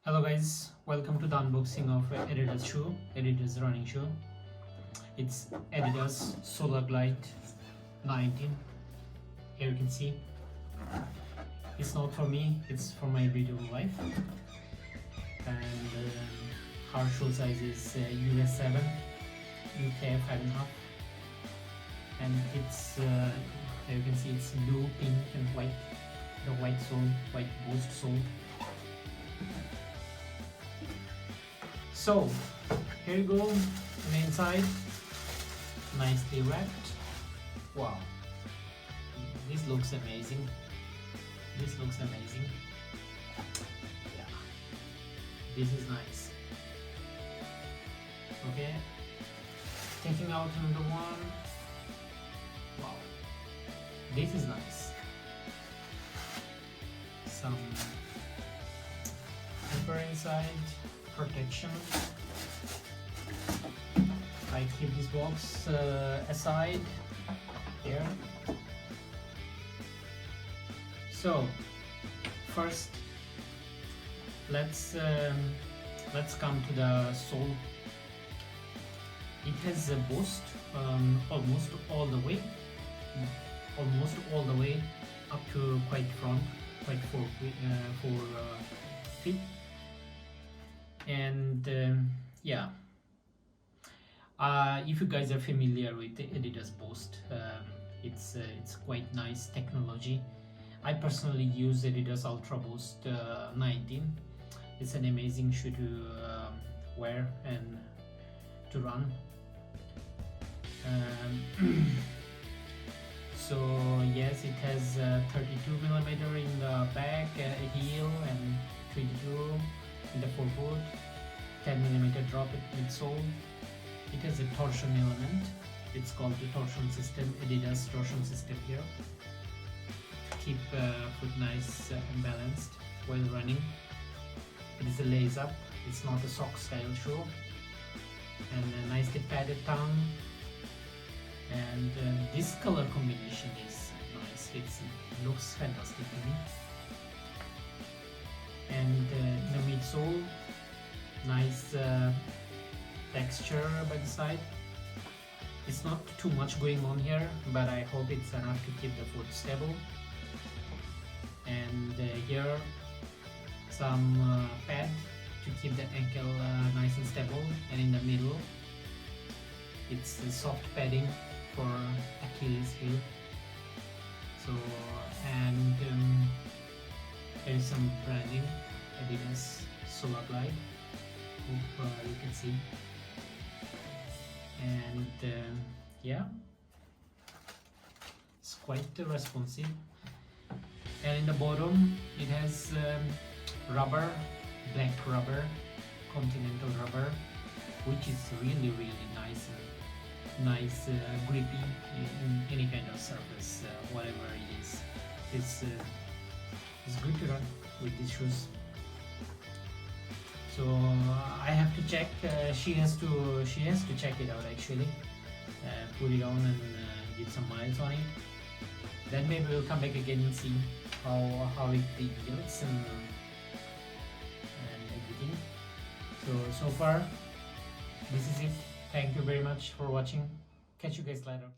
Hello guys, welcome to the unboxing of Adidas shoe, Adidas running shoe. It's Adidas Solar Glide 19. Here you can see. It's not for me, it's for my beautiful wife. And her shoe size is US 7, UK 5.5. And it's, here you can see it's blue, pink and white. The white sole, white boost sole. So here you go on the inside, nicely wrapped. Wow, this looks amazing. This looks amazing. Yeah, this is nice. Okay, taking out another one. Wow, this is nice. Some paper inside. Protection. I keep this box aside here. So first let's come to the sole. It has a boost almost all the way up to quite front, quite 4 feet. And yeah, if you guys are familiar with the Adidas Boost, it's quite nice technology. I personally use Adidas Ultra Boost 19. It's an amazing shoe to wear and to run. So yes, it has 32mm in the back heel and 22 in the forefoot, 10mm drop at midsole. It has a torsion element. It's called the torsion system, Adidas torsion system here, to keep foot nice and balanced while running. It is a lace up. It's not a sock style shoe, and a nicely padded tongue. And this color combination is nice. It looks fantastic to me. And the midsole, nice texture by the side. It's not too much going on here, but I hope it's enough to keep the foot stable. And here some pad to keep the ankle nice and stable. And in the middle, it's a soft padding for Achilles heel. So and there is some branding, Adidas Solar Glide. Hope you can see. And yeah, it's quite responsive. And in the bottom, it has rubber, black rubber, continental rubber, which is really nice and grippy in any kind of surface, whatever it is. It's good to run with these shoes. So I have to check. She has to check it out actually. Put it on and give some miles on it. Then maybe we'll come back again and see how it yields and everything. So far, this is it. Thank you very much for watching. Catch you guys later.